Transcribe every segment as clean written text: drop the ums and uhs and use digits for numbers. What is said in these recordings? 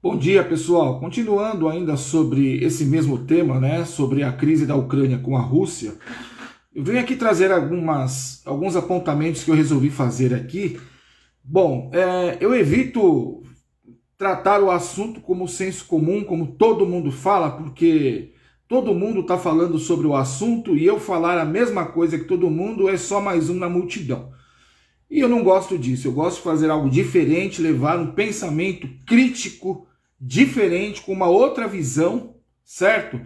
Bom dia, pessoal. Continuando ainda sobre esse mesmo tema, né, sobre a crise da Ucrânia com a Rússia, eu venho aqui trazer alguns apontamentos que eu resolvi fazer aqui. Bom, eu evito tratar o assunto como senso comum, como todo mundo fala, porque todo mundo está falando sobre o assunto e eu falar a mesma coisa que todo mundo é só mais um na multidão. E eu não gosto disso, eu gosto de fazer algo diferente, levar um pensamento crítico, diferente, com uma outra visão, certo?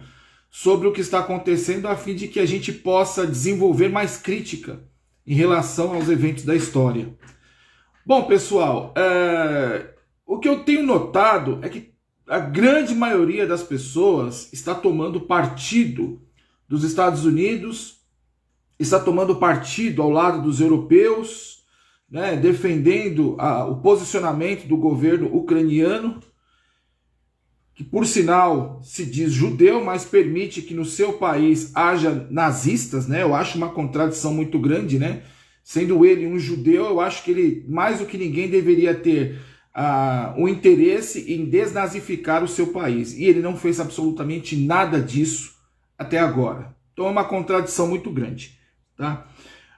Sobre o que está acontecendo, a fim de que a gente possa desenvolver mais crítica em relação aos eventos da história. Bom, pessoal, o que eu tenho notado é que a grande maioria das pessoas está tomando partido dos Estados Unidos, está tomando partido ao lado dos europeus, né, defendendo o posicionamento do governo ucraniano, que por sinal se diz judeu, mas permite que no seu país haja nazistas, né? Eu acho uma contradição muito grande, né? Sendo ele um judeu, eu acho que ele, mais do que ninguém, deveria ter o interesse em desnazificar o seu país. E ele não fez absolutamente nada disso até agora. Então é uma contradição muito grande, tá?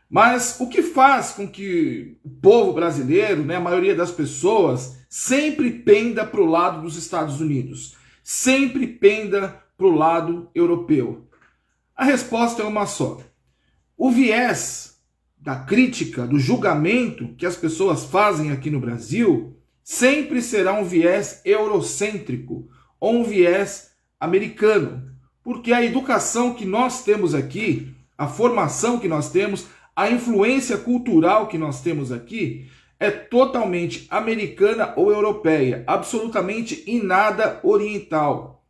Mas o que faz com que o povo brasileiro, né, a maioria das pessoas, sempre penda para o lado dos Estados Unidos, sempre penda para o lado europeu? A resposta é uma só. O viés da crítica, do julgamento que as pessoas fazem aqui no Brasil, sempre será um viés eurocêntrico ou um viés americano. Porque a educação que nós temos aqui, a formação que nós temos, a influência cultural que nós temos aqui é totalmente americana ou europeia, absolutamente em nada oriental.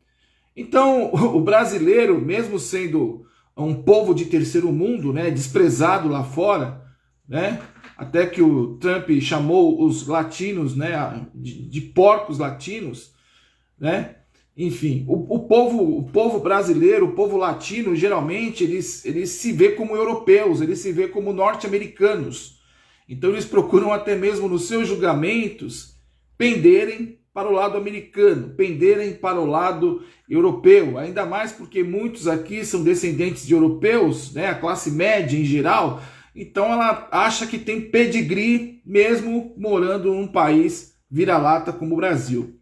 Então, o brasileiro, mesmo sendo um povo de terceiro mundo, né, desprezado lá fora, né, até que o Trump chamou os latinos, né, de porcos latinos, né? Enfim, o povo brasileiro, o povo latino, geralmente, eles se vê como europeus, eles se vê como norte-americanos. Então eles procuram até mesmo nos seus julgamentos penderem para o lado americano, penderem para o lado europeu. Ainda mais porque muitos aqui são descendentes de europeus, né, a classe média em geral. Então ela acha que tem pedigree mesmo morando num país vira-lata como o Brasil.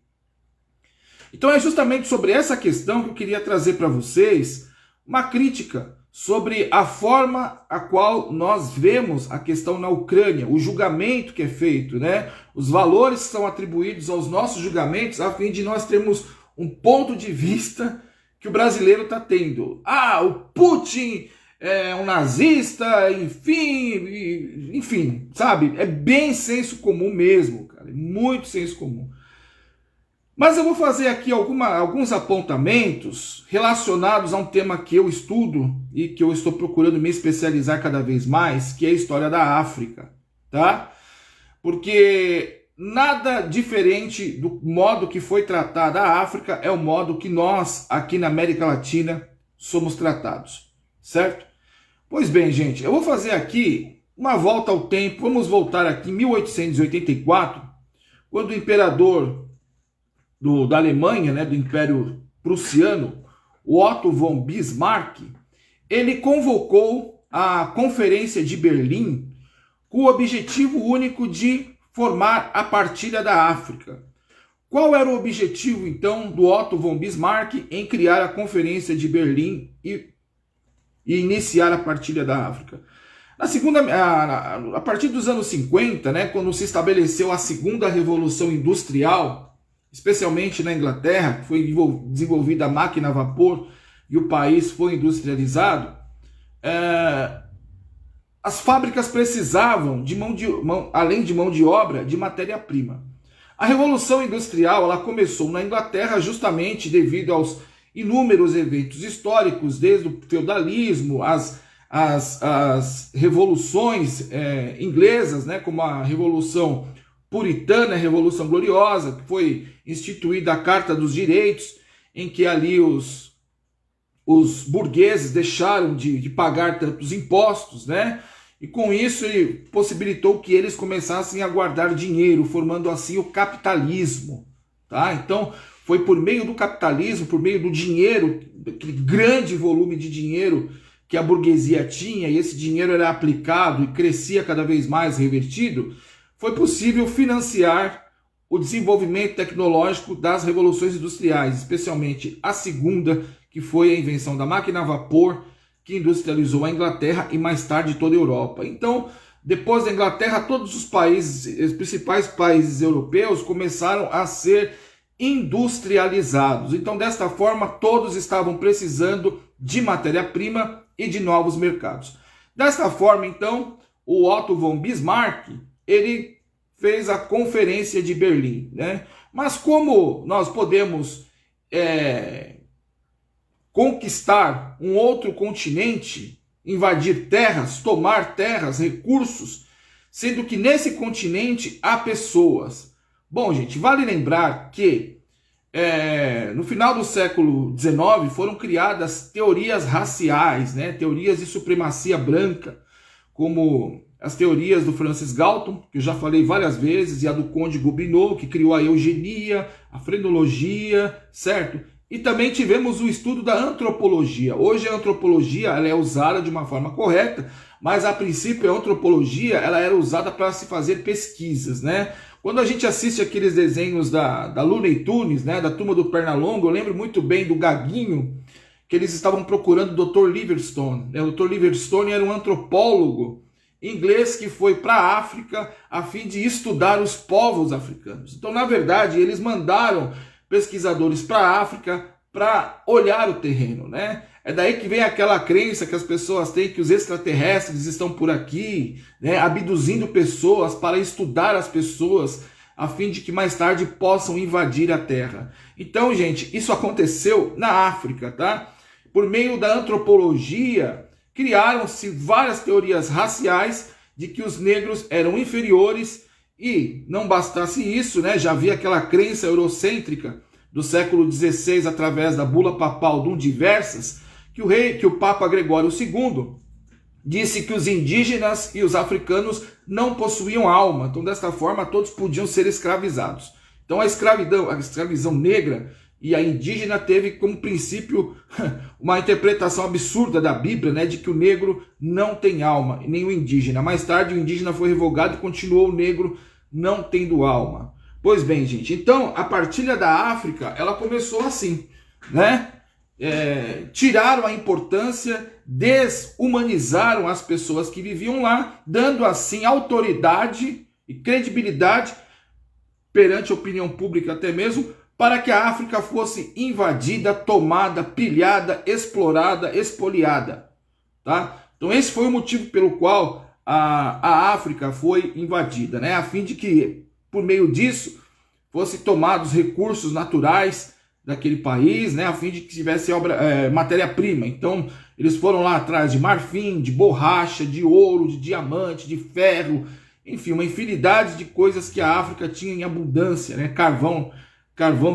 Então é justamente sobre essa questão que eu queria trazer para vocês uma crítica sobre a forma a qual nós vemos a questão na Ucrânia, o julgamento que é feito, né? Os valores que são atribuídos aos nossos julgamentos, a fim de nós termos um ponto de vista que o brasileiro está tendo. O Putin é um nazista, enfim, sabe? É bem senso comum mesmo, cara, é muito senso comum. Mas eu vou fazer aqui alguns apontamentos relacionados a um tema que eu estudo e que eu estou procurando me especializar cada vez mais, que é a história da África, tá? Porque nada diferente do modo que foi tratada a África é o modo que nós, aqui na América Latina, somos tratados, certo? Pois bem, gente, eu vou fazer aqui uma volta ao tempo. Vamos voltar aqui em 1884, quando o imperador da Alemanha, né, do Império Prussiano, o Otto von Bismarck, ele convocou a Conferência de Berlim com o objetivo único de formar a partilha da África. Qual era o objetivo, então, do Otto von Bismarck em criar a Conferência de Berlim e iniciar a partilha da África? A partir dos anos 50, né, quando se estabeleceu a segunda revolução industrial, especialmente na Inglaterra, que foi desenvolvida a máquina a vapor e o país foi industrializado, as fábricas precisavam, além de mão de obra, de matéria-prima. A Revolução Industrial ela começou na Inglaterra justamente devido aos inúmeros eventos históricos, desde o feudalismo, as revoluções inglesas, né, como a Revolução Puritana, a Revolução Gloriosa, que foi instituída a Carta dos Direitos, em que ali os burgueses deixaram de pagar tantos impostos, né? E com isso ele possibilitou que eles começassem a guardar dinheiro, formando assim o capitalismo, tá? Então, foi por meio do capitalismo, por meio do dinheiro, aquele grande volume de dinheiro que a burguesia tinha, e esse dinheiro era aplicado e crescia cada vez mais revertido, foi possível financiar o desenvolvimento tecnológico das revoluções industriais, especialmente a segunda, que foi a invenção da máquina a vapor, que industrializou a Inglaterra e mais tarde toda a Europa. Então, depois da Inglaterra, todos os países, os principais países europeus começaram a ser industrializados. Então, desta forma, todos estavam precisando de matéria-prima e de novos mercados. Desta forma, então, o Otto von Bismarck, ele fez a Conferência de Berlim, né? Mas como nós podemos conquistar um outro continente, invadir terras, tomar terras, recursos, sendo que nesse continente há pessoas? Bom, gente, vale lembrar que no final do século XIX foram criadas teorias raciais, né? Teorias de supremacia branca, como as teorias do Francis Galton, que eu já falei várias vezes, e a do Conde Gobineau, que criou a eugenia, a frenologia, certo? E também tivemos o estudo da antropologia. Hoje a antropologia ela é usada de uma forma correta, mas a princípio a antropologia ela era usada para se fazer pesquisas, né? Quando a gente assiste aqueles desenhos da Looney Tunes, né, da Turma do Pernalonga, eu lembro muito bem do Gaguinho, que eles estavam procurando o Dr. Livingstone. O Dr. Livingstone era um antropólogo inglês que foi para a África a fim de estudar os povos africanos. Então, na verdade, eles mandaram pesquisadores para a África para olhar o terreno, né? É daí que vem aquela crença que as pessoas têm que os extraterrestres estão por aqui, né, abduzindo pessoas para estudar as pessoas, a fim de que mais tarde possam invadir a Terra. Então, gente, isso aconteceu na África, tá? Por meio da antropologia, criaram-se várias teorias raciais de que os negros eram inferiores e, não bastasse isso, né, já havia aquela crença eurocêntrica do século XVI através da bula papal Dum Diversas, que o Papa Gregório II disse que os indígenas e os africanos não possuíam alma. Então, desta forma, todos podiam ser escravizados. Então, a escravidão negra e a indígena teve como princípio uma interpretação absurda da Bíblia, né, de que o negro não tem alma, nem o indígena. Mais tarde, o indígena foi revogado e continuou o negro não tendo alma. Pois bem, gente, então a partilha da África, ela começou assim, né? Tiraram a importância, desumanizaram as pessoas que viviam lá, dando assim autoridade e credibilidade perante a opinião pública até mesmo, para que a África fosse invadida, tomada, pilhada, explorada, expoliada, tá? Então esse foi o motivo pelo qual a África foi invadida, né? A fim de que, por meio disso, fossem tomados recursos naturais daquele país, né, a fim de que tivesse matéria-prima. Então, eles foram lá atrás de marfim, de borracha, de ouro, de diamante, de ferro, enfim, uma infinidade de coisas que a África tinha em abundância, né, carvão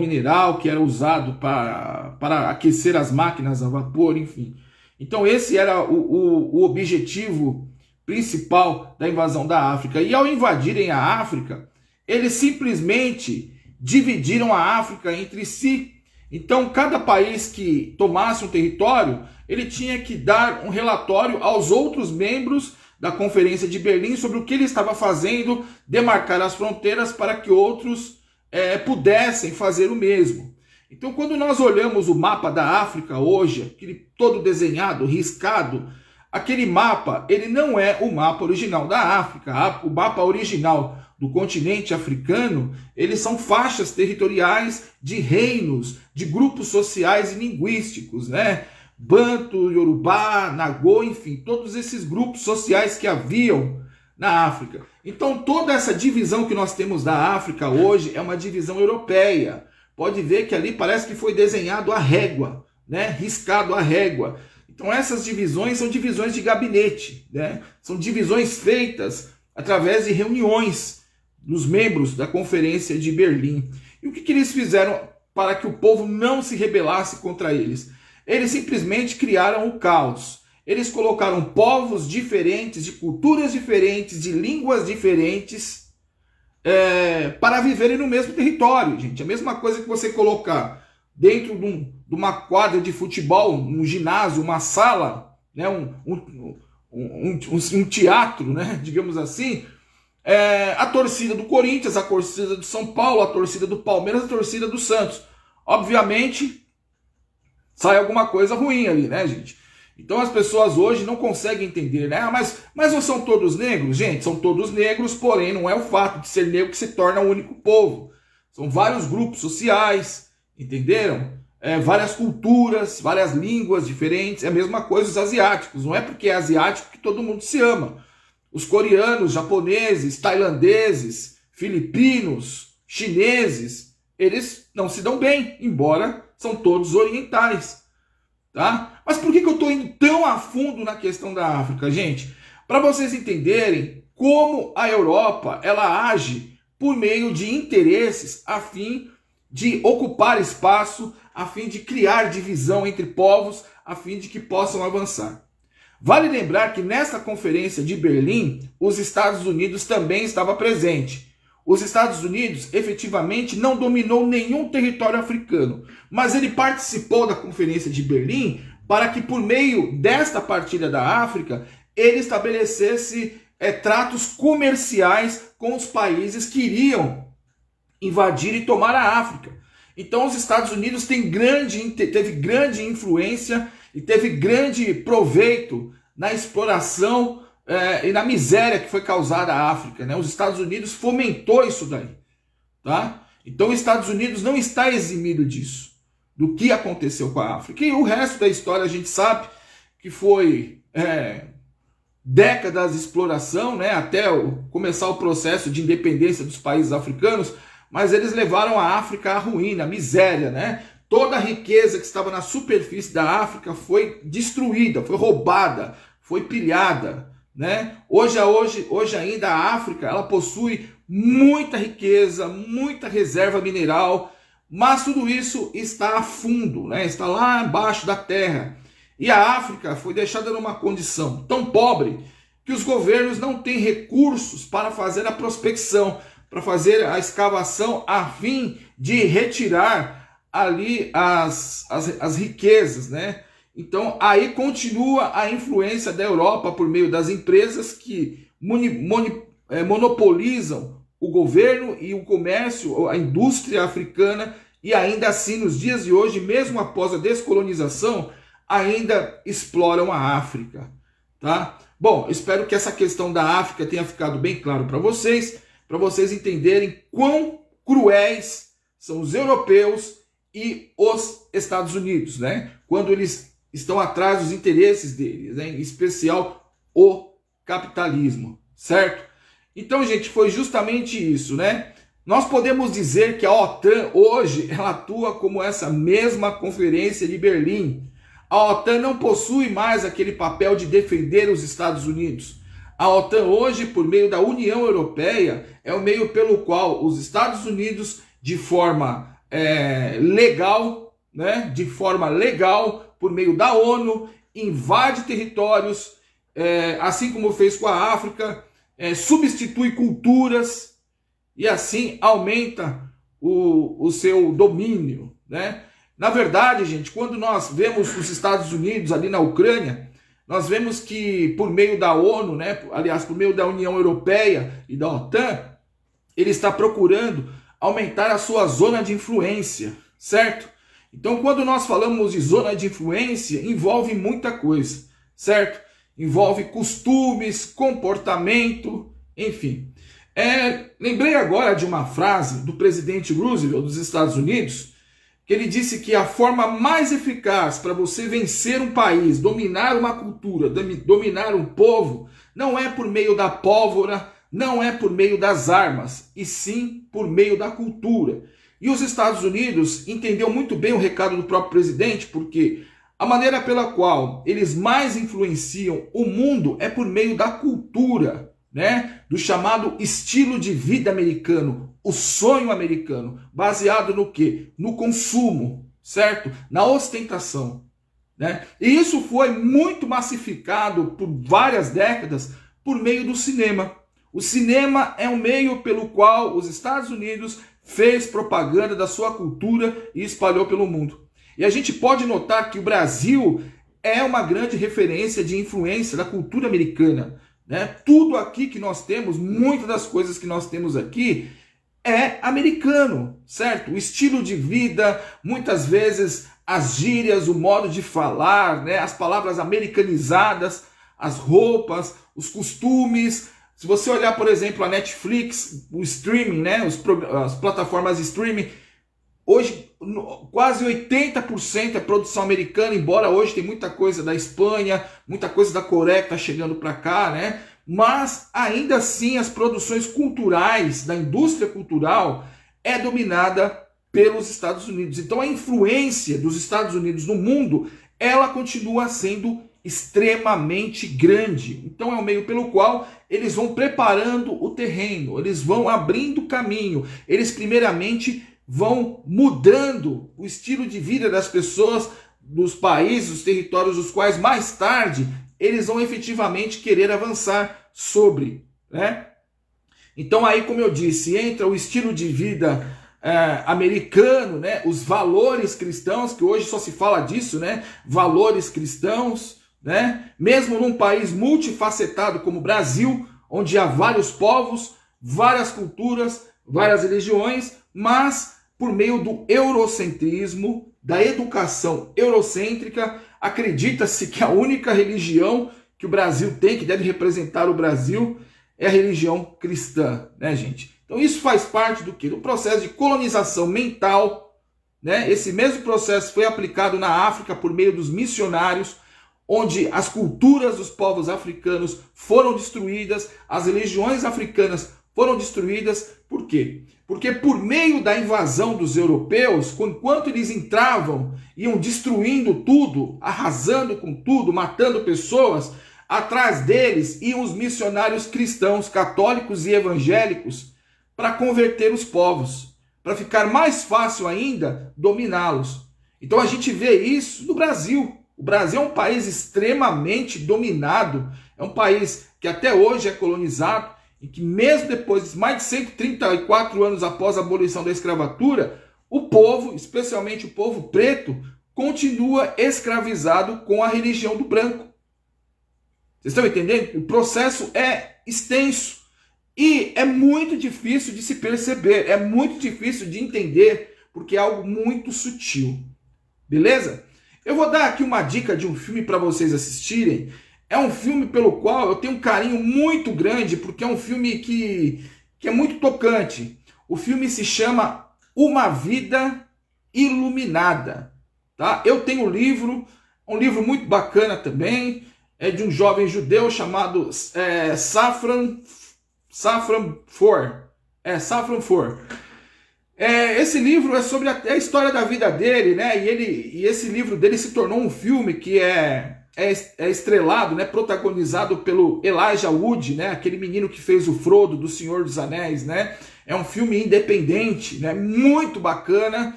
mineral que era usado para aquecer as máquinas a vapor, enfim. Então, esse era o objetivo principal da invasão da África. E ao invadirem a África, eles simplesmente dividiram a África entre si. Então, cada país que tomasse um território, ele tinha que dar um relatório aos outros membros da Conferência de Berlim sobre o que ele estava fazendo, demarcar as fronteiras para que outros pudessem fazer o mesmo. Então, quando nós olhamos o mapa da África hoje, aquele todo desenhado, riscado, aquele mapa, ele não é o mapa original da África. O mapa original do continente africano, eles são faixas territoriais de reinos, de grupos sociais e linguísticos, né? Banto, Yorubá, Nagô, enfim, todos esses grupos sociais que haviam na África. Então, toda essa divisão que nós temos da África hoje é uma divisão europeia. Pode ver que ali parece que foi desenhado a régua, né? Riscado a régua. Então, essas divisões são divisões de gabinete, né? São divisões feitas através de reuniões dos membros da Conferência de Berlim. E o que eles fizeram para que o povo não se rebelasse contra eles? Eles simplesmente criaram o caos. Eles colocaram povos diferentes, de culturas diferentes, de línguas diferentes, para viverem no mesmo território, gente. A mesma coisa que você colocar dentro de uma quadra de futebol, um ginásio, uma sala, né, um teatro, né, digamos assim, a torcida do Corinthians, a torcida do São Paulo, a torcida do Palmeiras, a torcida do Santos. Obviamente, sai alguma coisa ruim ali, né, gente? Então as pessoas hoje não conseguem entender, né? Mas não são todos negros? Gente, são todos negros, porém não é o fato de ser negro que se torna um único povo. São vários grupos sociais, entenderam? Várias culturas, várias línguas diferentes. É a mesma coisa os asiáticos. Não é porque é asiático que todo mundo se ama. Os coreanos, japoneses, tailandeses, filipinos, chineses, eles não se dão bem, embora são todos orientais. Tá? Mas por que eu estou indo tão a fundo na questão da África, gente? Para vocês entenderem como a Europa ela age por meio de interesses a fim de ocupar espaço, a fim de criar divisão entre povos, a fim de que possam avançar. Vale lembrar que nesta conferência de Berlim, os Estados Unidos também estava presente. Os Estados Unidos efetivamente não dominou nenhum território africano, mas ele participou da Conferência de Berlim para que, por meio desta partilha da África, ele estabelecesse tratos comerciais com os países que iriam invadir e tomar a África. Então os Estados Unidos teve grande influência e teve grande proveito na exploração e na miséria que foi causada à África, né? Os Estados Unidos fomentou isso daí, tá? Então os Estados Unidos não está eximido disso, do que aconteceu com a África. E o resto da história a gente sabe que foi décadas de exploração, né? Até começar o processo de independência dos países africanos, mas eles levaram a África à ruína, à miséria, né? Toda a riqueza que estava na superfície da África foi destruída, foi roubada, foi pilhada, né? Hoje ainda a África ela possui muita riqueza, muita reserva mineral, mas tudo isso está a fundo, né? Está lá embaixo da terra. E a África foi deixada numa condição tão pobre que os governos não têm recursos para fazer a prospecção, para fazer a escavação a fim de retirar ali as riquezas, né? Então aí continua a influência da Europa por meio das empresas que monopolizam o governo e o comércio, a indústria africana, e ainda assim nos dias de hoje, mesmo após a descolonização, ainda exploram a África, tá? Bom, espero que essa questão da África tenha ficado bem claro para vocês entenderem quão cruéis são os europeus e os Estados Unidos, né? Quando eles estão atrás dos interesses deles, né? Em especial o capitalismo, certo? Então, gente, foi justamente isso, né? Nós podemos dizer que a OTAN hoje ela atua como essa mesma conferência de Berlim. A OTAN não possui mais aquele papel de defender os Estados Unidos. A OTAN hoje, por meio da União Europeia, é o meio pelo qual os Estados Unidos, de forma legal, né, por meio da ONU, invade territórios, assim como fez com a África, substitui culturas e assim aumenta o seu domínio, né? Na verdade, gente, quando nós vemos os Estados Unidos ali na Ucrânia, nós vemos que por meio da ONU, né, aliás, por meio da União Europeia e da OTAN, ele está procurando aumentar a sua zona de influência, certo? Então, quando nós falamos de zona de influência, envolve muita coisa, certo? Envolve costumes, comportamento, enfim. Lembrei agora de uma frase do presidente Roosevelt dos Estados Unidos, que ele disse que a forma mais eficaz para você vencer um país, dominar uma cultura, dominar um povo, não é por meio da pólvora, não é por meio das armas, e sim por meio da cultura. E os Estados Unidos entendeu muito bem o recado do próprio presidente, porque a maneira pela qual eles mais influenciam o mundo é por meio da cultura, né? Do chamado estilo de vida americano, o sonho americano, baseado no quê? No consumo, certo? Na ostentação, né? E isso foi muito massificado por várias décadas por meio do cinema. O cinema é um meio pelo qual os Estados Unidos fez propaganda da sua cultura e espalhou pelo mundo. E a gente pode notar que o Brasil é uma grande referência de influência da cultura americana, né? Tudo aqui que nós temos, muitas das coisas que nós temos aqui é americano, certo? O estilo de vida, muitas vezes as gírias, o modo de falar, né? As palavras americanizadas, as roupas, os costumes. Se você olhar, por exemplo, a Netflix, o streaming, né? As plataformas de streaming, hoje quase 80% é produção americana, embora hoje tem muita coisa da Espanha, muita coisa da Coreia que está chegando para cá, né? Mas ainda assim as produções culturais, da indústria cultural, é dominada pelos Estados Unidos. Então a influência dos Estados Unidos no mundo, ela continua sendo extremamente grande. Então é um meio pelo qual eles vão preparando o terreno, eles vão abrindo caminho, eles primeiramente vão mudando o estilo de vida das pessoas, dos países, dos territórios dos quais mais tarde eles vão efetivamente querer avançar sobre, né? Então aí, como eu disse, entra o estilo de vida americano, né? Os valores cristãos, que hoje só se fala disso, né? Valores cristãos, né? Mesmo num país multifacetado como o Brasil, onde há vários povos, várias culturas, várias religiões, mas por meio do eurocentrismo, da educação eurocêntrica, acredita-se que a única religião que o Brasil tem, que deve representar o Brasil, é a religião cristã, né, gente? Então isso faz parte do quê? Do processo de colonização mental, né? Esse mesmo processo foi aplicado na África por meio dos missionários, onde as culturas dos povos africanos foram destruídas, as religiões africanas foram destruídas. Por quê? Porque por meio da invasão dos europeus, enquanto eles entravam, iam destruindo tudo, arrasando com tudo, matando pessoas, atrás deles iam os missionários cristãos, católicos e evangélicos, para converter os povos, para ficar mais fácil ainda dominá-los. Então a gente vê isso no Brasil. O Brasil é um país extremamente dominado, é um país que até hoje é colonizado, e que mesmo depois de mais de 134 anos após a abolição da escravatura, o povo, especialmente o povo preto, continua escravizado com a religião do branco. Vocês estão entendendo? O processo é extenso e é muito difícil de se perceber, é muito difícil de entender, porque é algo muito sutil. Beleza? Eu vou dar aqui uma dica de um filme para vocês assistirem. É um filme pelo qual eu tenho um carinho muito grande, porque é um filme que é muito tocante. O filme se chama Uma Vida Iluminada. Tá? Eu tenho um livro muito bacana também, é de um jovem judeu chamado Safran Foer. Esse livro é sobre a história da vida dele, né? E esse livro dele se tornou um filme que é estrelado, né, protagonizado pelo Elijah Wood, né, aquele menino que fez o Frodo do Senhor dos Anéis, né? É um filme independente, né, muito bacana.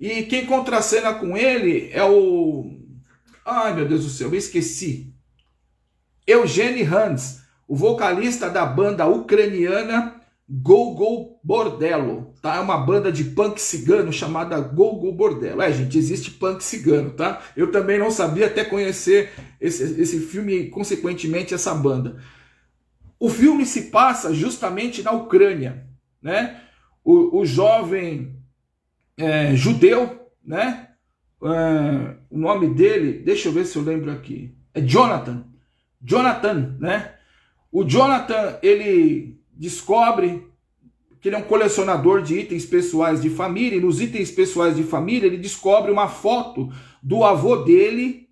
E quem contracena com ele é o... Ai, meu Deus do céu, eu esqueci. Eugene Hans, o vocalista da banda ucraniana Gogol Bordello, tá? É uma banda de punk cigano chamada Gogol Bordello. Gente, existe punk cigano, tá? Eu também não sabia até conhecer esse filme e, consequentemente, essa banda. O filme se passa justamente na Ucrânia, né? O jovem judeu, né? O nome dele, deixa eu ver se eu lembro aqui, é Jonathan. Jonathan, né? O Jonathan, ele descobre que ele é um colecionador de itens pessoais de família, e nos itens pessoais de família ele descobre uma foto do avô dele,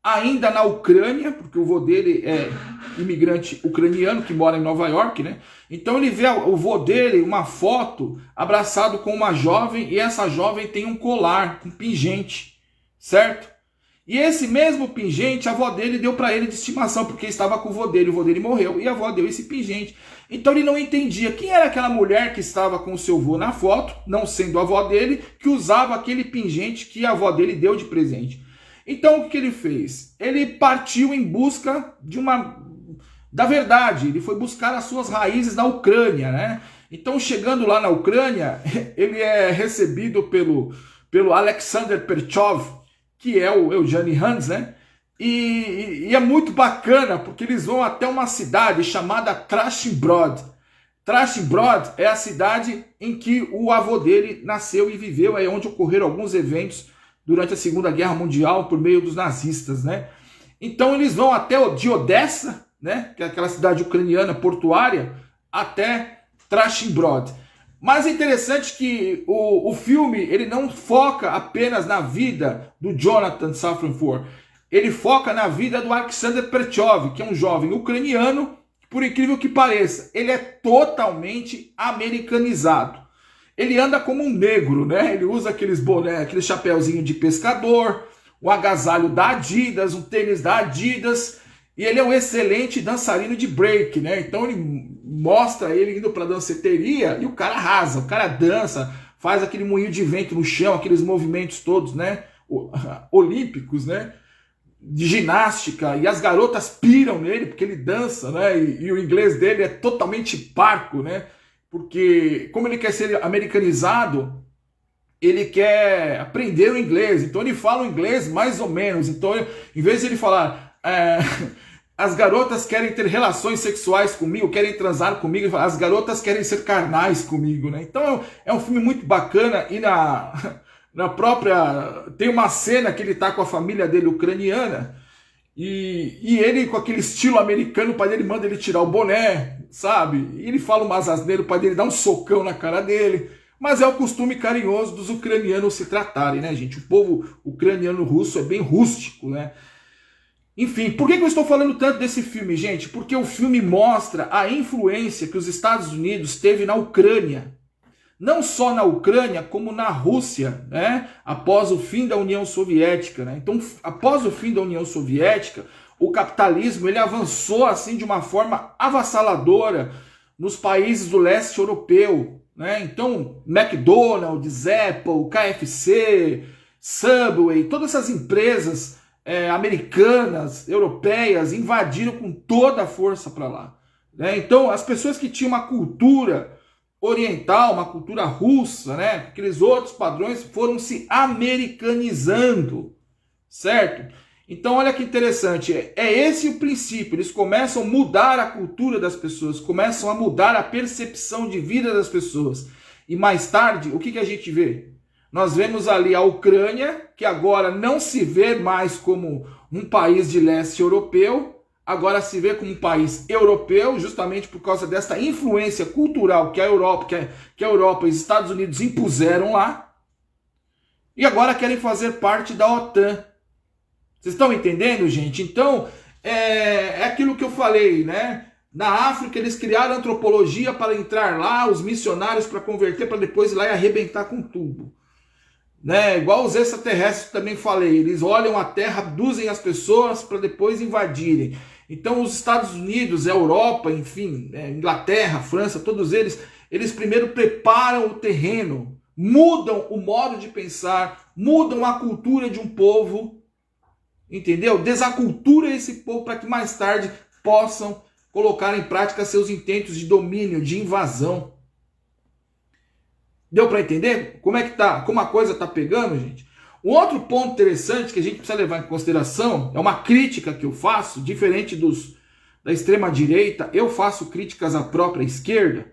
ainda na Ucrânia, porque o avô dele é imigrante ucraniano que mora em Nova York, né? Então ele vê o avô dele, uma foto, abraçado com uma jovem, e essa jovem tem um colar, um pingente, certo? E esse mesmo pingente, a avó dele deu para ele de estimação, porque estava com o avô dele morreu, e a avó deu esse pingente. Então ele não entendia quem era aquela mulher que estava com o seu avô na foto, não sendo a avó dele, que usava aquele pingente que a avó dele deu de presente. Então o que ele fez? Ele partiu em busca de da verdade. Ele foi buscar as suas raízes na Ucrânia, né? Então, chegando lá na Ucrânia, ele é recebido pelo Alexander Perchov, que é o Eugene Hans, né? E é muito bacana, porque eles vão até uma cidade chamada Trachtenbrod. Trachtenbrod é a cidade em que o avô dele nasceu e viveu, é onde ocorreram alguns eventos durante a Segunda Guerra Mundial por meio dos nazistas, né? Então eles vão até de Odessa, né, que é aquela cidade ucraniana portuária, até Trachtenbrod. Mas é interessante que o filme ele não foca apenas na vida do Jonathan Safran Foer. Ele foca na vida do Alexander Perchov, que é um jovem ucraniano, por incrível que pareça. Ele é totalmente americanizado. Ele anda como um negro, né? Ele usa aqueles boné, aquele chapéuzinho de pescador, o agasalho da Adidas, um tênis da Adidas, e ele é um excelente dançarino de break, né? Então ele mostra ele indo para danceteria e o cara arrasa, o cara dança, faz aquele moinho de vento no chão, aqueles movimentos todos, né? Olímpicos, né? De ginástica, e as garotas piram nele porque ele dança, né? E o inglês dele é totalmente parco, né? Porque como ele quer ser americanizado, ele quer aprender o inglês, então ele fala o inglês mais ou menos. Então, em vez de ele falar as garotas querem ter relações sexuais comigo, querem transar comigo, ele fala, as garotas querem ser carnais comigo, né? Então é um filme muito bacana. E na própria... tem uma cena que ele tá com a família dele ucraniana, e ele com aquele estilo americano, o pai dele manda ele tirar o boné, sabe? E ele fala umas asneiras, o pai dele dá um socão na cara dele. Mas é o costume carinhoso dos ucranianos se tratarem, né, gente? O povo ucraniano-russo é bem rústico, né? Enfim, por que eu estou falando tanto desse filme, gente? Porque o filme mostra a influência que os Estados Unidos teve na Ucrânia. Não só na Ucrânia, como na Rússia, né? Após o fim da União Soviética, né? Então, após o fim da União Soviética, o capitalismo ele avançou assim de uma forma avassaladora nos países do leste europeu, né? Então, McDonald's, Apple, KFC, Subway, todas essas empresas americanas, europeias, invadiram com toda a força para lá, né? Então, as pessoas que tinham uma cultura oriental, uma cultura russa, né? Aqueles outros padrões foram se americanizando, certo? Então, olha que interessante, é esse o princípio. Eles começam a mudar a cultura das pessoas, começam a mudar a percepção de vida das pessoas. E mais tarde, o que a gente vê? Nós vemos ali a Ucrânia, que agora não se vê mais como um país de leste europeu, agora se vê como um país europeu, justamente por causa dessa influência cultural que a Europa, que a Europa e os Estados Unidos impuseram lá, e agora querem fazer parte da OTAN. Vocês estão entendendo, gente? Então, é aquilo que eu falei, né? Na África, eles criaram antropologia para entrar lá, os missionários para converter, para depois ir lá e arrebentar com tudo. Né? Igual os extraterrestres também falei, eles olham a Terra, abduzem as pessoas para depois invadirem. Então os Estados Unidos, a Europa, enfim, Inglaterra, França, todos eles primeiro preparam o terreno, mudam o modo de pensar, mudam a cultura de um povo, entendeu? Desacultura esse povo para que mais tarde possam colocar em prática seus intentos de domínio, de invasão. Deu para entender como é que tá, como a coisa tá pegando, gente? Um outro ponto interessante que a gente precisa levar em consideração, é uma crítica que eu faço, diferente da extrema direita, eu faço críticas à própria esquerda.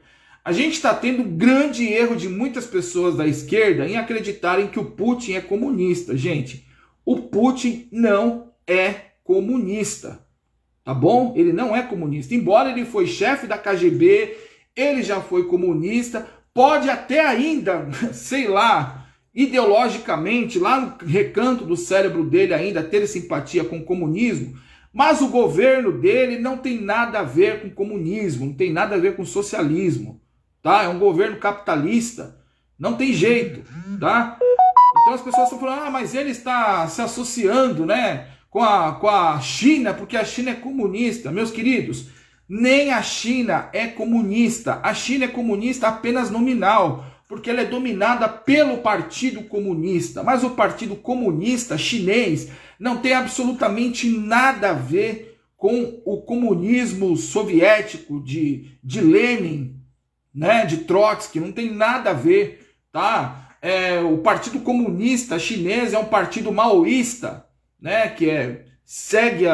A gente está tendo um grande erro de muitas pessoas da esquerda em acreditarem que o Putin é comunista. Gente, o Putin não é comunista, tá bom? Ele não é comunista. Embora ele foi chefe da KGB, ele já foi comunista, pode até ainda, sei lá, ideologicamente, lá no recanto do cérebro dele ainda ter simpatia com o comunismo, mas o governo dele não tem nada a ver com comunismo, não tem nada a ver com socialismo, tá? É um governo capitalista, não tem jeito, tá? Então as pessoas estão falando, mas ele está se associando, né, com a China, porque a China é comunista. Meus queridos, nem a China é comunista. A China é comunista apenas nominal, porque ela é dominada pelo Partido Comunista. Mas o Partido Comunista chinês não tem absolutamente nada a ver com o comunismo soviético de Lenin, né, de Trotsky, não tem nada a ver, tá? O Partido Comunista Chinês é um partido maoísta, né, que segue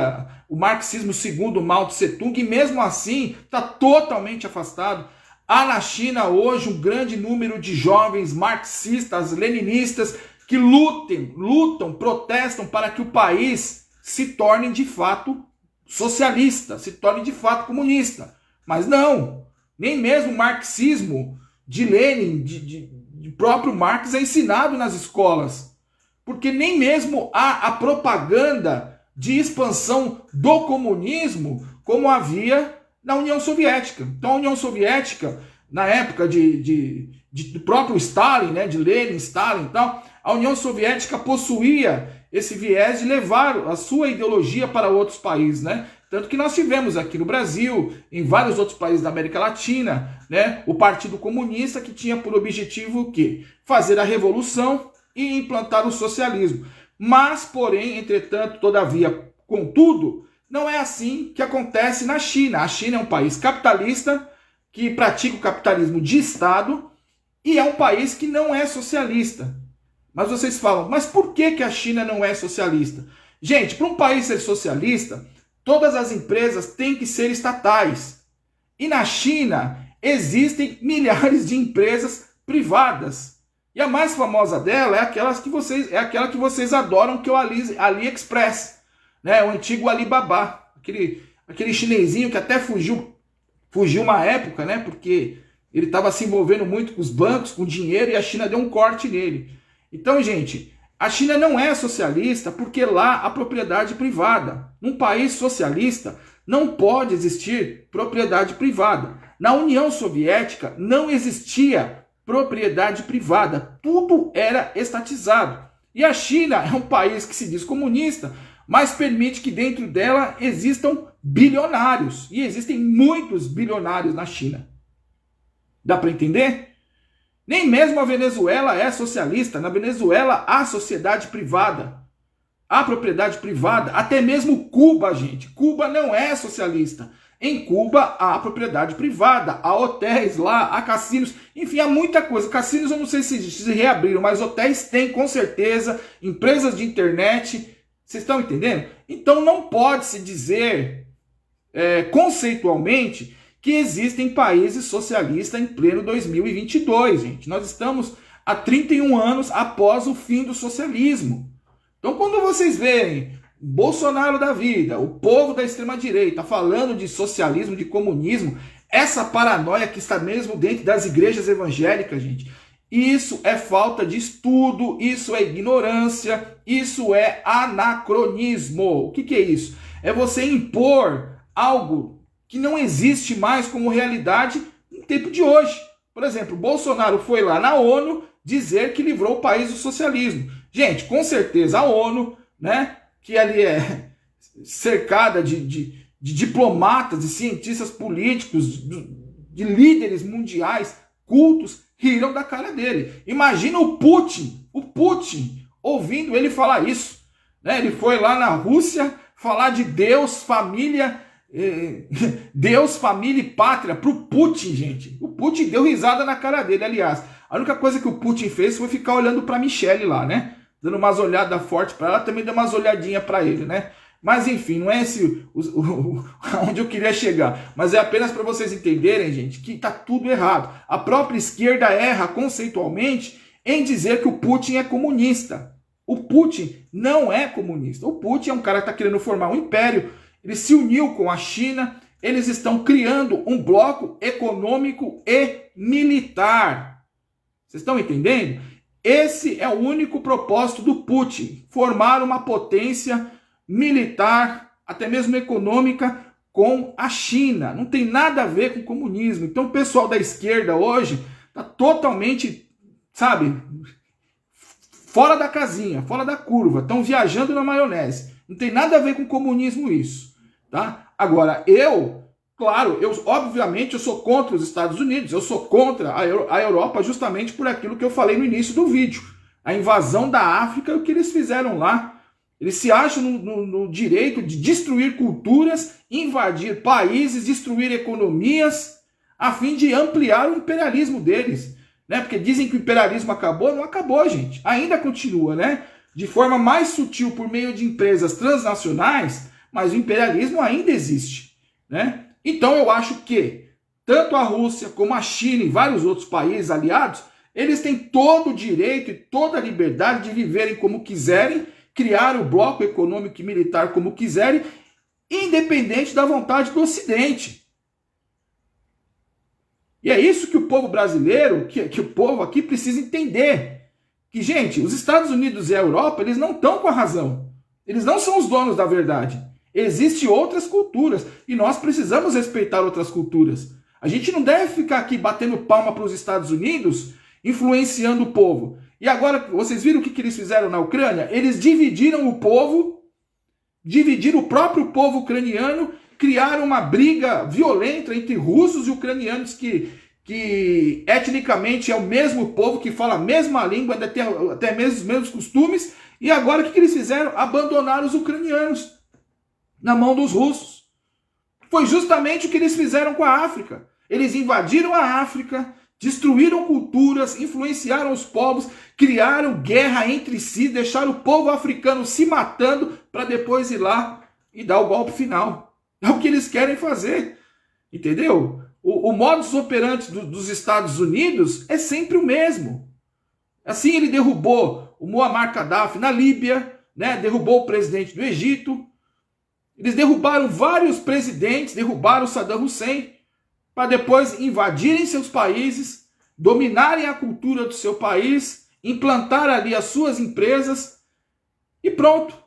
o marxismo segundo Mao Tse-tung, e mesmo assim está totalmente afastado. Há na China hoje um grande número de jovens marxistas, leninistas, que lutam, protestam para que o país se torne de fato socialista, se torne de fato comunista. Mas não, nem mesmo o marxismo de Lenin, de próprio Marx, é ensinado nas escolas. Porque nem mesmo há a propaganda de expansão do comunismo como havia na União Soviética. Então a União Soviética, na época do próprio Stalin, né, de Lenin, Stalin e tal, a União Soviética possuía esse viés de levar a sua ideologia para outros países, né? Tanto que nós tivemos aqui no Brasil, em vários outros países da América Latina, né, o Partido Comunista, que tinha por objetivo o quê? Fazer a revolução e implantar o socialismo. Mas, porém, entretanto, todavia, contudo, não é assim que acontece na China. A China é um país capitalista, que pratica o capitalismo de Estado, e é um país que não é socialista. Mas vocês falam, mas por que a China não é socialista? Gente, para um país ser socialista, todas as empresas têm que ser estatais. E na China existem milhares de empresas privadas. E a mais famosa dela é aquela que vocês adoram, que é o AliExpress, né? O antigo Alibaba, aquele chinesinho que até fugiu uma época, né? Porque ele estava se envolvendo muito com os bancos, com dinheiro, e a China deu um corte nele. Então, gente, a China não é socialista porque lá há propriedade privada. Num país socialista não pode existir propriedade privada. Na União Soviética não existia propriedade privada. Tudo era estatizado. E a China é um país que se diz comunista, mas permite que dentro dela existam bilionários. E existem muitos bilionários na China. Dá para entender? Nem mesmo a Venezuela é socialista. Na Venezuela há sociedade privada, há propriedade privada. Até mesmo Cuba, gente. Cuba não é socialista. Em Cuba há propriedade privada, há hotéis lá, há cassinos. Enfim, há muita coisa. Cassinos eu não sei se reabriram, mas hotéis tem com certeza. Empresas de internet. Vocês estão entendendo? Então não pode se dizer conceitualmente que existem países socialistas em pleno 2022, gente. Nós estamos há 31 anos após o fim do socialismo. Então, quando vocês verem Bolsonaro da vida, o povo da extrema-direita falando de socialismo, de comunismo, essa paranoia que está mesmo dentro das igrejas evangélicas, gente, isso é falta de estudo, isso é ignorância, isso é anacronismo. O que é isso? É você impor algo que não existe mais como realidade no tempo de hoje. Por exemplo, Bolsonaro foi lá na ONU dizer que livrou o país do socialismo. Gente, com certeza a ONU, né, que ali é cercada de diplomatas, de cientistas políticos, de líderes mundiais cultos, riram da cara dele. Imagina o Putin ouvindo ele falar isso, né? Ele foi lá na Rússia falar de Deus, família, Deus, família e pátria para o Putin, gente. O Putin deu risada na cara dele, aliás. A única coisa que o Putin fez foi ficar olhando para a Michelle lá, né? Dando umas olhadas fortes para ela, também deu umas olhadinhas para ele, né? Mas enfim, não é esse onde eu queria chegar. Mas é apenas para vocês entenderem, gente, que está tudo errado. A própria esquerda erra conceitualmente em dizer que o Putin é comunista. O Putin não é comunista. O Putin é um cara que está querendo formar um império. Ele se uniu com a China. Eles estão criando um bloco econômico e militar. Vocês estão entendendo? Esse é o único propósito do Putin. Formar uma potência militar, até mesmo econômica, com a China. Não tem nada a ver com o comunismo. Então o pessoal da esquerda hoje está totalmente, sabe, fora da casinha, fora da curva. Estão viajando na maionese. Não tem nada a ver com o comunismo isso. Tá? Agora, obviamente eu sou contra os Estados Unidos, eu sou contra a Europa justamente por aquilo que eu falei no início do vídeo. A invasão da África e o que eles fizeram lá. Eles se acham no direito de destruir culturas, invadir países, destruir economias, a fim de ampliar o imperialismo deles. Né? Porque dizem que o imperialismo acabou, não acabou, gente. Ainda continua, né? De forma mais sutil por meio de empresas transnacionais, mas o imperialismo ainda existe. Né? Então eu acho que tanto a Rússia como a China e vários outros países aliados, eles têm todo o direito e toda a liberdade de viverem como quiserem, criar o bloco econômico e militar como quiserem, independente da vontade do Ocidente. E é isso que o povo brasileiro, que o povo aqui precisa entender. Que, gente, os Estados Unidos e a Europa, eles não estão com a razão. Eles não são os donos da verdade. Existem outras culturas e nós precisamos respeitar outras culturas. A gente não deve ficar aqui batendo palma para os Estados Unidos, influenciando o povo. E agora, vocês viram o que eles fizeram na Ucrânia? Eles dividiram o povo, dividiram o próprio povo ucraniano, criaram uma briga violenta entre russos e ucranianos que etnicamente é o mesmo povo, que fala a mesma língua, até mesmo os mesmos costumes. E agora o que eles fizeram? Abandonaram os ucranianos na mão dos russos. Foi justamente o que eles fizeram com a África. Eles invadiram a África, destruíram culturas, influenciaram os povos, criaram guerra entre si, deixaram o povo africano se matando para depois ir lá e dar o golpe final. É o que eles querem fazer, entendeu? O modus operandi dos Estados Unidos é sempre o mesmo. Assim ele derrubou o Muammar Gaddafi na Líbia, né? Derrubou o presidente do Egito. Eles derrubaram vários presidentes, derrubaram Saddam Hussein, para depois invadirem seus países, dominarem a cultura do seu país, implantar ali as suas empresas e pronto.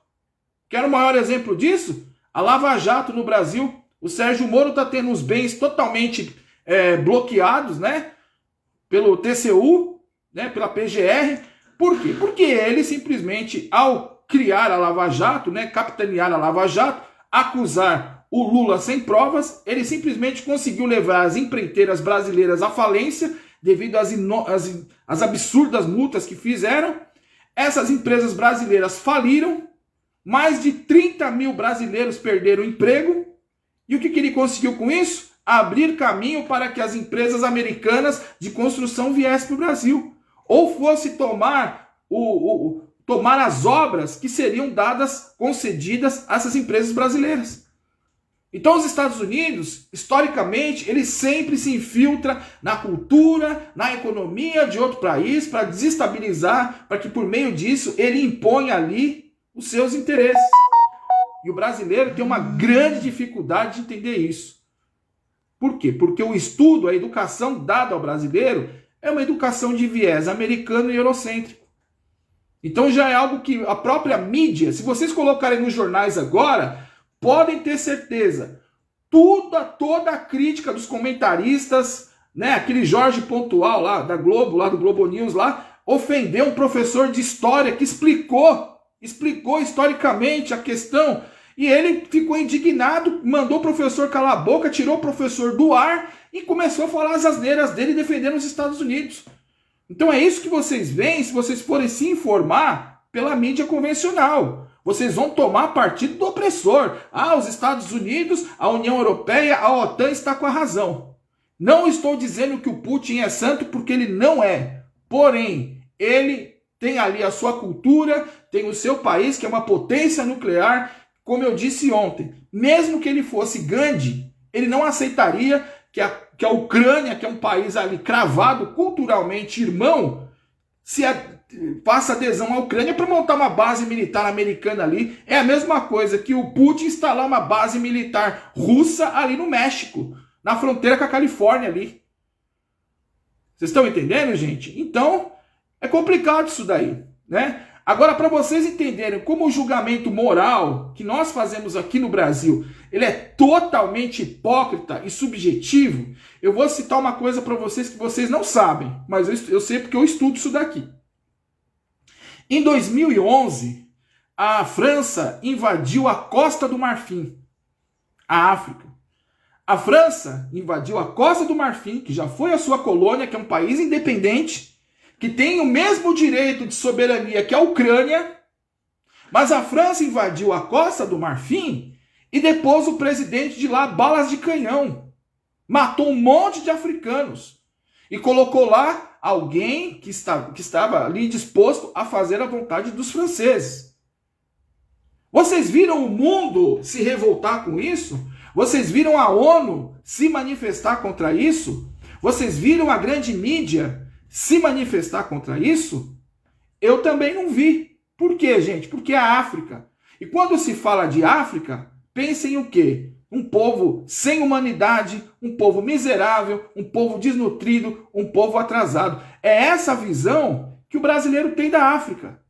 Quer o maior exemplo disso? A Lava Jato no Brasil. O Sérgio Moro está tendo os bens totalmente bloqueados, né, pelo TCU, né, pela PGR. Por quê? Porque ele simplesmente, ao criar a Lava Jato, né, capitanear a Lava Jato, acusar o Lula sem provas, ele simplesmente conseguiu levar as empreiteiras brasileiras à falência devido às absurdas multas que fizeram. Essas empresas brasileiras faliram, mais de 30 mil brasileiros perderam o emprego. E o que ele conseguiu com isso? Abrir caminho para que as empresas americanas de construção viessem para o Brasil. Ou fosse tomar as obras que seriam dadas, concedidas a essas empresas brasileiras. Então os Estados Unidos, historicamente, ele sempre se infiltra na cultura, na economia de outro país para desestabilizar, para que por meio disso ele imponha ali os seus interesses. E o brasileiro tem uma grande dificuldade de entender isso. Por quê? Porque o estudo, a educação dada ao brasileiro é uma educação de viés americano e eurocêntrico. Então já é algo que a própria mídia, se vocês colocarem nos jornais agora, podem ter certeza, toda a crítica dos comentaristas, né, aquele Jorge Pontual lá da Globo, lá do Globo News, lá, ofendeu um professor de história que explicou historicamente a questão, e ele ficou indignado, mandou o professor calar a boca, tirou o professor do ar e começou a falar as asneiras dele defendendo os Estados Unidos. Então é isso que vocês veem se vocês forem se informar pela mídia convencional. Vocês vão tomar partido do opressor. Ah, os Estados Unidos, a União Europeia, a OTAN está com a razão. Não estou dizendo que o Putin é santo, porque ele não é. Porém, ele tem ali a sua cultura, tem o seu país, que é uma potência nuclear. Como eu disse ontem, mesmo que ele fosse Gandhi, ele não aceitaria que a Ucrânia, que é um país ali cravado culturalmente irmão, faça adesão à Ucrânia para montar uma base militar americana ali. É a mesma coisa que o Putin instalar uma base militar russa ali no México, na fronteira com a Califórnia ali. Vocês estão entendendo, gente? Então, é complicado isso daí, né? Agora, para vocês entenderem como o julgamento moral que nós fazemos aqui no Brasil, ele é totalmente hipócrita e subjetivo, eu vou citar uma coisa para vocês que vocês não sabem, mas eu sei porque eu estudo isso daqui. Em 2011, a França invadiu a Costa do Marfim, a África. A França invadiu a Costa do Marfim, que já foi a sua colônia, que é um país independente, que tem o mesmo direito de soberania que a Ucrânia, Mas a França invadiu a Costa do Marfim e depôs o presidente de lá balas de canhão. Matou um monte de africanos e colocou lá alguém que estava ali disposto a fazer a vontade dos franceses. Vocês viram o mundo se revoltar com isso? Vocês viram a ONU se manifestar contra isso? Vocês viram a grande mídia se manifestar contra isso? Eu também não vi. Por quê, gente? Porque é a África. E quando se fala de África, pensem o quê? Um povo sem humanidade, um povo miserável, um povo desnutrido, um povo atrasado. É essa visão que o brasileiro tem da África,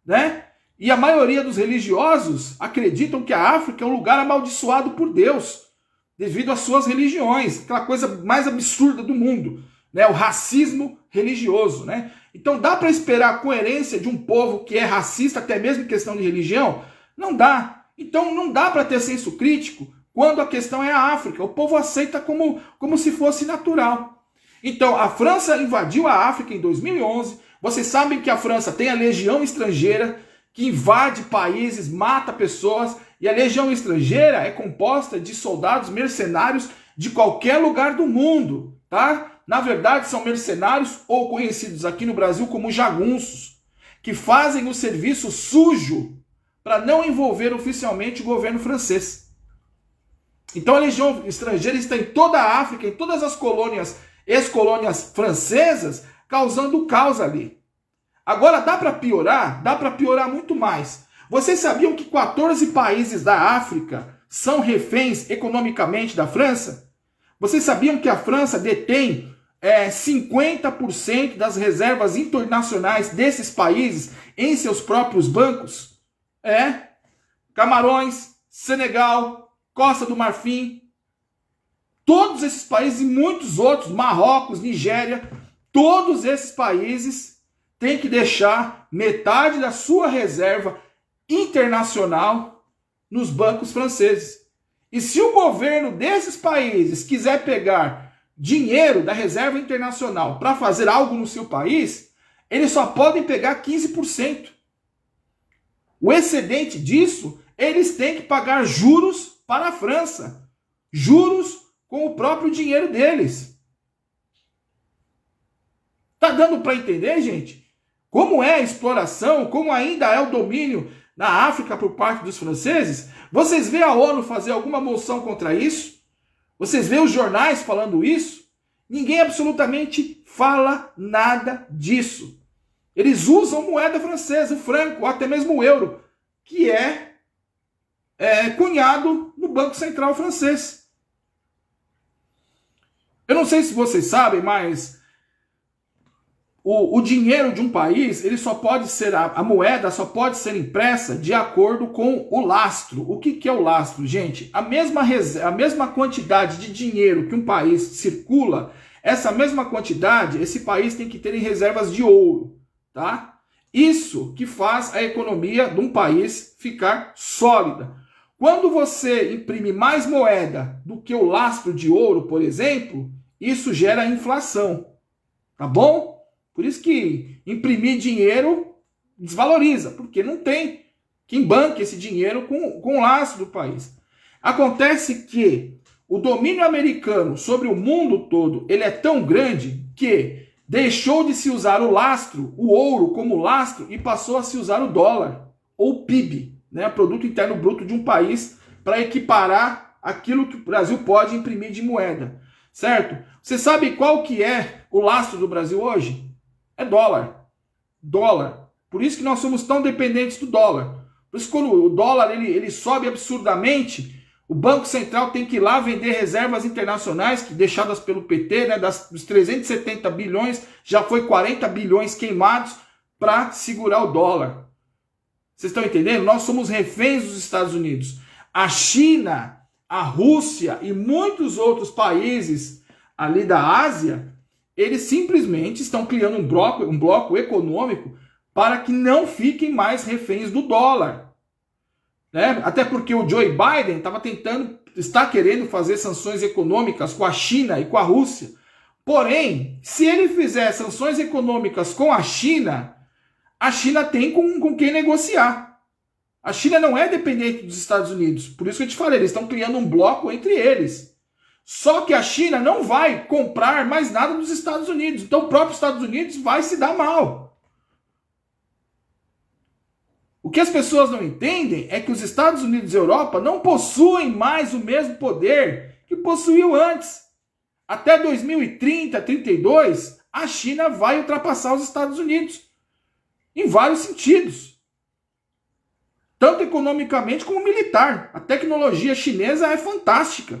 né? E a maioria dos religiosos acreditam que a África é um lugar amaldiçoado por Deus, devido às suas religiões, aquela coisa mais absurda do mundo, né? O racismo religioso, né? Então dá para esperar a coerência de um povo que é racista, até mesmo em questão de religião? Não dá. Então não dá para ter senso crítico quando a questão é a África. O povo aceita como se fosse natural. Então a França invadiu a África em 2011. Vocês sabem que a França tem a legião estrangeira, que invade países, mata pessoas, e a legião estrangeira é composta de soldados mercenários de qualquer lugar do mundo, tá? Na verdade, são mercenários, ou conhecidos aqui no Brasil como jagunços, que fazem o serviço sujo para não envolver oficialmente o governo francês. Então a legião estrangeira está em toda a África, em todas as colônias, ex-colônias francesas, causando caos ali. Agora dá para piorar muito mais. Vocês sabiam que 14 países da África são reféns economicamente da França? Vocês sabiam que a França detém 50% das reservas internacionais desses países em seus próprios bancos? Camarões, Senegal, Costa do Marfim, todos esses países e muitos outros, Marrocos, Nigéria, todos esses países tem que deixar metade da sua reserva internacional nos bancos franceses. E se o governo desses países quiser pegar dinheiro da reserva internacional para fazer algo no seu país, eles só podem pegar 15%. O excedente disso, eles têm que pagar juros para a França. Juros com o próprio dinheiro deles. Tá dando para entender, gente? Como é a exploração, como ainda é o domínio na África por parte dos franceses? Vocês vê a ONU fazer alguma moção contra isso? Vocês vê os jornais falando isso? Ninguém absolutamente fala nada disso. Eles usam moeda francesa, o franco, ou até mesmo o euro, que é cunhado no Banco Central francês. Eu não sei se vocês sabem, mas o dinheiro de um país, ele só pode ser, a moeda só pode ser impressa de acordo com o lastro. O que é o lastro, gente? A mesma quantidade de dinheiro que um país circula, essa mesma quantidade, esse país tem que ter em reservas de ouro, tá? Isso que faz a economia de um país ficar sólida. Quando você imprime mais moeda do que o lastro de ouro, por exemplo, isso gera inflação, tá bom? Por isso que imprimir dinheiro desvaloriza, porque não tem quem banque esse dinheiro com o lastro do país. Acontece que o domínio americano sobre o mundo todo, ele é tão grande que deixou de se usar o lastro, o ouro como lastro, e passou a se usar o dólar, ou PIB, né, Produto Interno Bruto de um país, para equiparar aquilo que o Brasil pode imprimir de moeda, certo? Você sabe qual que é o lastro do Brasil hoje? É dólar. Dólar. Por isso que nós somos tão dependentes do dólar. Por isso que quando o dólar ele sobe absurdamente, o Banco Central tem que ir lá vender reservas internacionais deixadas pelo PT, né, dos 370 bilhões, já foi 40 bilhões queimados para segurar o dólar. Vocês estão entendendo? Nós somos reféns dos Estados Unidos. A China, a Rússia e muitos outros países ali da Ásia, eles simplesmente estão criando um bloco econômico para que não fiquem mais reféns do dólar. Né? Até porque o Joe Biden está querendo fazer sanções econômicas com a China e com a Rússia. Porém, se ele fizer sanções econômicas com a China tem com quem negociar. A China não é dependente dos Estados Unidos. Por isso que eu te falei, eles estão criando um bloco entre eles. Só que a China não vai comprar mais nada dos Estados Unidos. Então o próprio Estados Unidos vai se dar mal. O que as pessoas não entendem é que os Estados Unidos e a Europa não possuem mais o mesmo poder que possuíam antes. Até 2030, 32, a China vai ultrapassar os Estados Unidos. Em vários sentidos. Tanto economicamente como militar. A tecnologia chinesa é fantástica.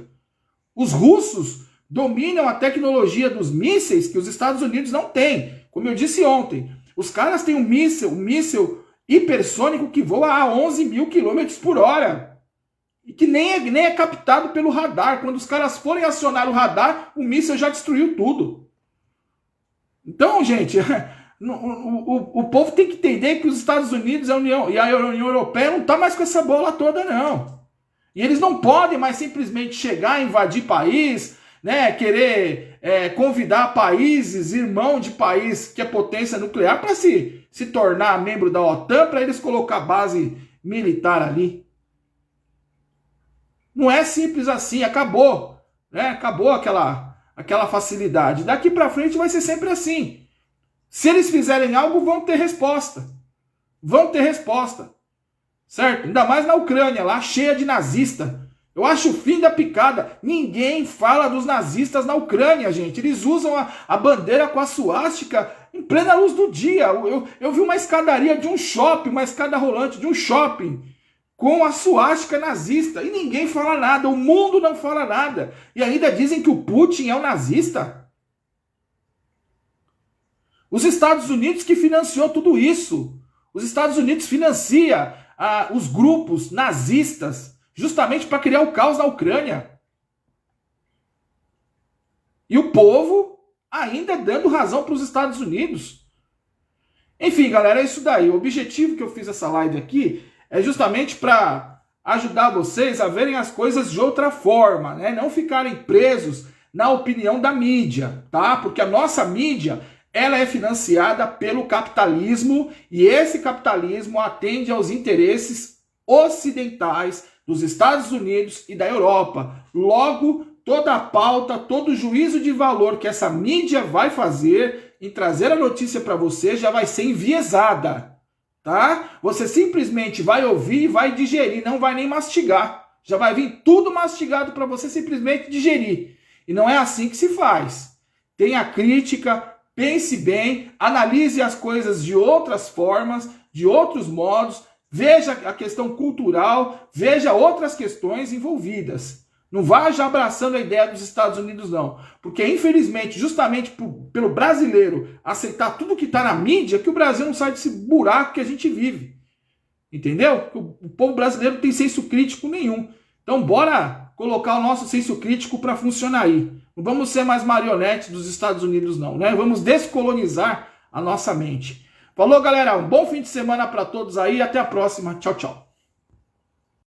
Os russos dominam a tecnologia dos mísseis que os Estados Unidos não têm. Como eu disse ontem, os caras têm um míssil hipersônico que voa a 11 mil quilômetros por hora. E que nem é captado pelo radar. Quando os caras forem acionar o radar, o míssil já destruiu tudo. Então, gente, o povo tem que entender que os Estados Unidos e a União Europeia não estão mais com essa bola toda, não. E eles não podem mais simplesmente chegar, invadir país, né, querer convidar países, irmão de país que é potência nuclear, para se tornar membro da OTAN, para eles colocar base militar ali. Não é simples assim, acabou. Né? Acabou aquela facilidade. Daqui para frente vai ser sempre assim. Se eles fizerem algo, vão ter resposta. Vão ter resposta. Certo? Ainda mais na Ucrânia, lá cheia de nazista. Eu acho o fim da picada. Ninguém fala dos nazistas na Ucrânia, gente. Eles usam a bandeira com a suástica em plena luz do dia. Eu vi uma escadaria de um shopping, uma escada rolante de um shopping, com a suástica nazista. E ninguém fala nada. O mundo não fala nada. E ainda dizem que o Putin é um nazista. Os Estados Unidos que financiou tudo isso. Os Estados Unidos financia os grupos nazistas justamente para criar o caos na Ucrânia. E o povo ainda dando razão para os Estados Unidos. Enfim, galera, é isso daí. O objetivo que eu fiz essa live aqui é justamente para ajudar vocês a verem as coisas de outra forma, né? Não ficarem presos na opinião da mídia, tá? Porque a nossa mídia, ela é financiada pelo capitalismo e esse capitalismo atende aos interesses ocidentais dos Estados Unidos e da Europa. Logo, toda a pauta, todo o juízo de valor que essa mídia vai fazer em trazer a notícia para você já vai ser enviesada, tá? Você simplesmente vai ouvir e vai digerir, não vai nem mastigar. Já vai vir tudo mastigado para você simplesmente digerir. E não é assim que se faz. Tenha crítica, pense bem, analise as coisas de outras formas, de outros modos, veja a questão cultural, veja outras questões envolvidas. Não vá já abraçando a ideia dos Estados Unidos, não. Porque, infelizmente, justamente pelo brasileiro aceitar tudo que está na mídia, que o Brasil não sai desse buraco que a gente vive. Entendeu? O povo brasileiro não tem senso crítico nenhum. Então, bora colocar o nosso senso crítico para funcionar aí. Não vamos ser mais marionetes dos Estados Unidos, não, né? Vamos descolonizar a nossa mente. Falou, galera. Um bom fim de semana para todos aí. Até a próxima. Tchau, tchau.